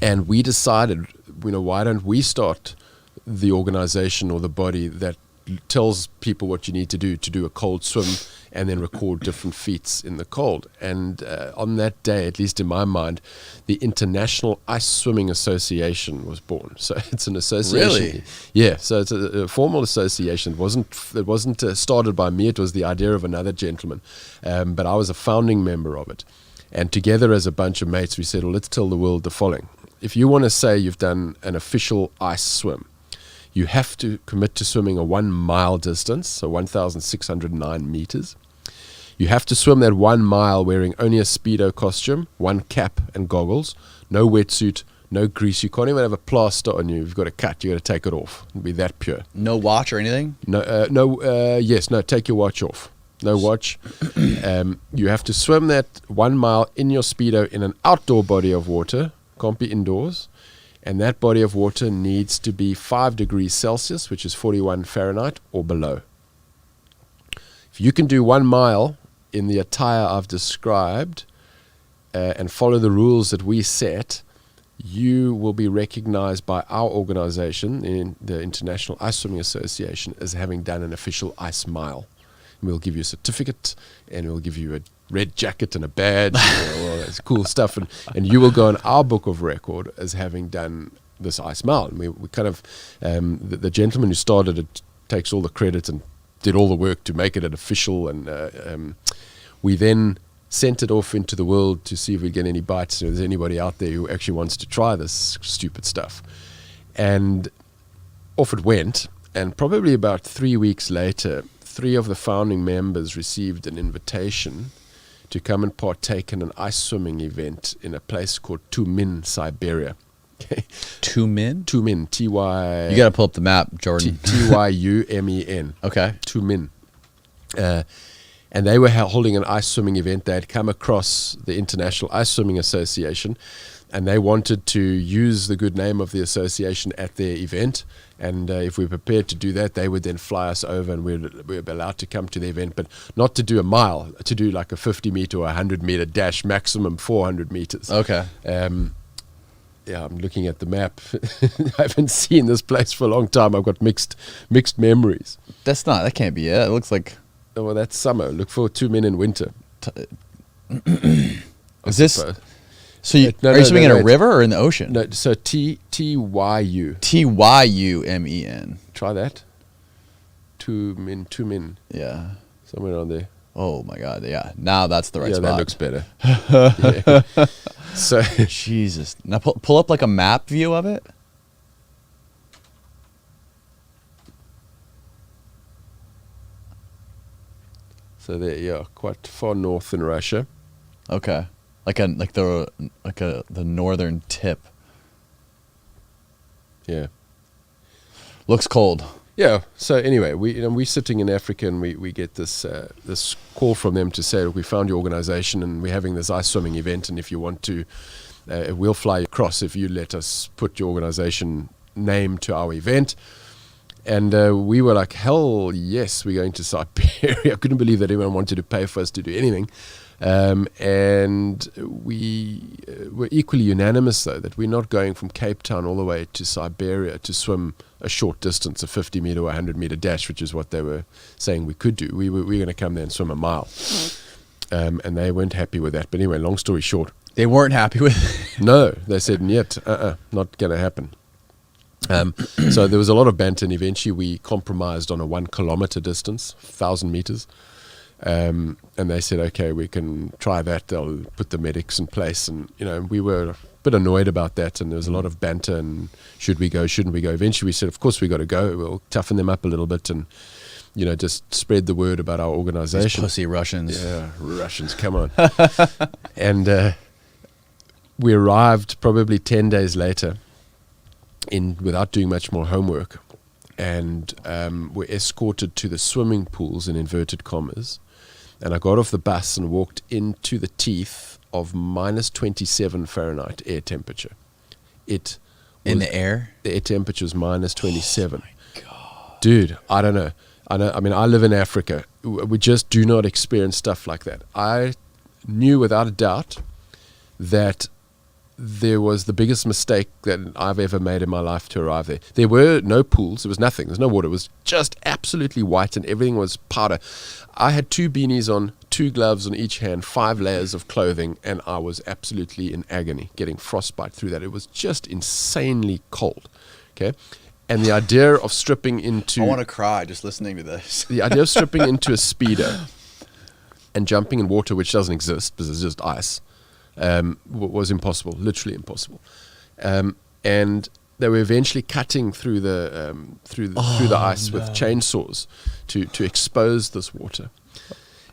And we decided, why don't we start the organization or the body that tells people what you need to do a cold swim and then record different feats in the cold. And on that day, at least in my mind, the International Ice Swimming Association was born. So it's an association. Really? Yeah. So it's a formal association. It wasn't started by me. It was the idea of another gentleman. But I was a founding member of it. And together as a bunch of mates, we said, well, let's tell the world the following. If you want to say you've done an official ice swim, you have to commit to swimming a 1 mile distance, so 1,609 meters. You have to swim that 1 mile wearing only a Speedo costume, one cap and goggles, no wetsuit, no grease. You can't even have a plaster on you. You've got a cut. You've got to take it off. It'll be that pure. No watch or anything? No, take your watch off. No watch. You have to swim that 1 mile in your Speedo in an outdoor body of water. Can't be indoors. And that body of water needs to be 5 degrees Celsius, which is 41 Fahrenheit, or below. If you can do 1 mile in the attire I've described and follow the rules that we set, you will be recognized by our organization, in the International Ice Swimming Association, as having done an official ice mile. And we'll give you a certificate, and we'll give you a red jacket and a badge, all that cool stuff, and you will go in our book of record as having done this ice mile. And we kind of, the gentleman who started it takes all the credit and did all the work to make it an official, and we then sent it off into the world to see if we get any bites, if there's anybody out there who actually wants to try this stupid stuff. And off it went, and probably about 3 weeks later, 3 of the founding members received an invitation to come and partake in an ice swimming event in a place called Tumin, Siberia. Okay. Tumin? Tumin, T-Y... You got to pull up the map, Jordan. T-Y-U-M-E-N. Okay. Tumin. And they were holding an ice swimming event. They had come across the International Ice Swimming Association, and they wanted to use the good name of the association at their event. And if we were prepared to do that, they would then fly us over, and we're allowed to come to the event, but not to do a mile, to do like a 50-meter or 100-meter dash, maximum 400 meters. Okay. Yeah, I'm looking at the map. I haven't seen this place for a long time. I've got mixed memories. That can't be it. It looks like... Oh, well, that's summer. Look for 2 men in winter. Is this... So are you swimming in a river or in the ocean? No, so T-Y-U. T-Y-U-M-E-N. Try that. Two men. Yeah. Somewhere on there. Oh my God, yeah. Now that's the right spot. Yeah, that looks better. Yeah. So Jesus. Now pull up like a map view of it. So there, yeah, quite far north in Russia. Okay. The northern tip. Yeah. Looks cold. Yeah. So anyway, we're sitting in Africa, and we get this call from them to say, we found your organization, and we're having this ice swimming event, and if you want to, we'll fly you across if you let us put your organization name to our event. And we were like, hell yes, we're going to Siberia. I couldn't believe that anyone wanted to pay for us to do anything. And we were equally unanimous, though, that we're not going from Cape Town all the way to Siberia to swim a short distance, a 50-meter or 100-meter dash, which is what they were saying we could do. We were going to come there and swim a mile. And they weren't happy with that. But anyway, long story short. They weren't happy with it? No, they said, not going to happen. So there was a lot of banter, and eventually we compromised on a 1 kilometer distance, 1,000 meters. And they said, okay, we can try that. They'll put the medics in place. And, we were a bit annoyed about that. And there was a lot of banter, and should we go, shouldn't we go? Eventually we said, of course we got to go. We'll toughen them up a little bit and, just spread the word about our organization. These pussy Russians. Yeah, Russians, come on. And we arrived probably 10 days later without doing much more homework, and were escorted to the swimming pools, in inverted commas. And I got off the bus and walked into the teeth of minus 27 Fahrenheit air temperature. In the air? The air temperature was minus 27. Oh my God. Dude, I don't know. I mean, I live in Africa. We just do not experience stuff like that. I knew without a doubt that there was the biggest mistake that I've ever made in my life to arrive there. There were no pools. There was nothing. There's no water. It was just absolutely white and everything was powder. I had 2 beanies on, 2 gloves on each hand, 5 layers of clothing, and I was absolutely in agony, getting frostbite through that. It was just insanely cold. Okay. And the idea of stripping into... I want to cry just listening to this. The idea of stripping into a Speedo and jumping in water, which doesn't exist because it's just ice, was impossible, literally impossible. And they were eventually cutting through the ice with chainsaws to expose this water.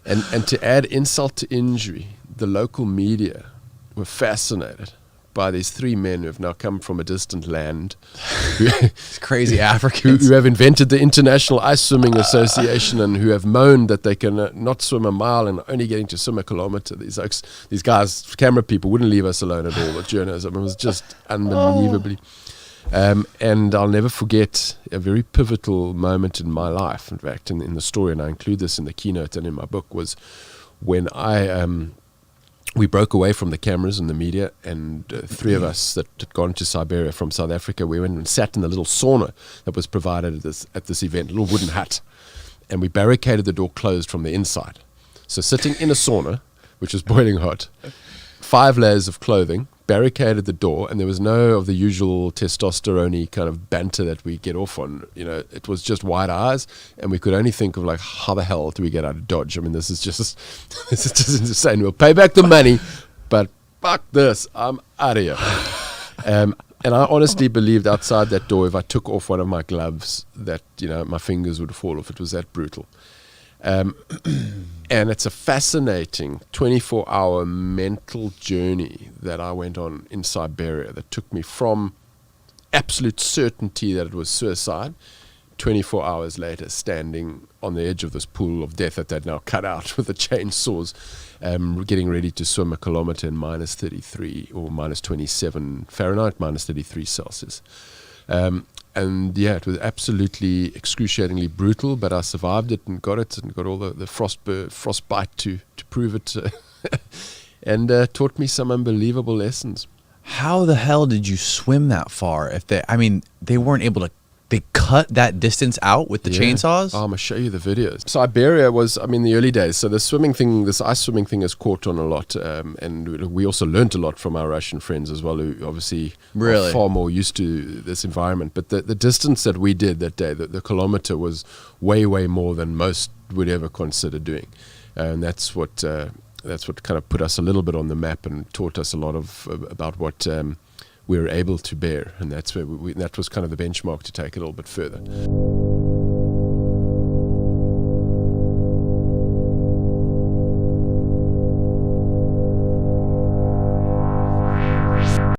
And to add insult to injury, the local media were fascinated by these 3 men who have now come from a distant land. These crazy Africans. Who have invented the International Ice Swimming Association and who have moaned that they can not swim a mile and only getting to swim a kilometer. These guys, camera people, wouldn't leave us alone at all, the journalism. It was just unbelievably. And I'll never forget a very pivotal moment in my life, in fact, in the story, and I include this in the keynote and in my book, was when we broke away from the cameras and the media, and 3 of us that had gone to Siberia from South Africa, we went and sat in the little sauna that was provided at this event, a little wooden hut, and we barricaded the door closed from the inside. So sitting in a sauna, which was boiling hot, 5 layers of clothing, barricaded the door, and there was no of the usual testosterone-y kind of banter that we get off on. You know, it was just wide eyes, and we could only think of like, how the hell do we get out of Dodge? I mean, this is just insane. We'll pay back the money, but fuck this, I'm out of here. And I honestly believed outside that door, if I took off one of my gloves, that, you know, my fingers would fall off. It was that brutal. And it's a fascinating 24-hour mental journey that I went on in Siberia that took me from absolute certainty that it was suicide, 24 hours later standing on the edge of this pool of death that they'd now cut out with the chainsaws, getting ready to swim a kilometer in minus 33 or minus 27 Fahrenheit, minus 33 Celsius. And yeah, it was absolutely excruciatingly brutal, but I survived it and got all the frostbite to prove it, and taught me some unbelievable lessons. How the hell did you swim that far? They weren't able to. They cut that distance out with the chainsaws? I'm going to show you the videos. Siberia was, the early days. So this ice swimming thing has caught on a lot. And we also learned a lot from our Russian friends as well, who obviously are far more used to this environment. But the distance that we did that day, the kilometer, was way, way more than most would ever consider doing. And that's what kind of put us a little bit on the map and taught us a lot about what... we were able to bear, and that's where that was kind of the benchmark to take it a little bit further.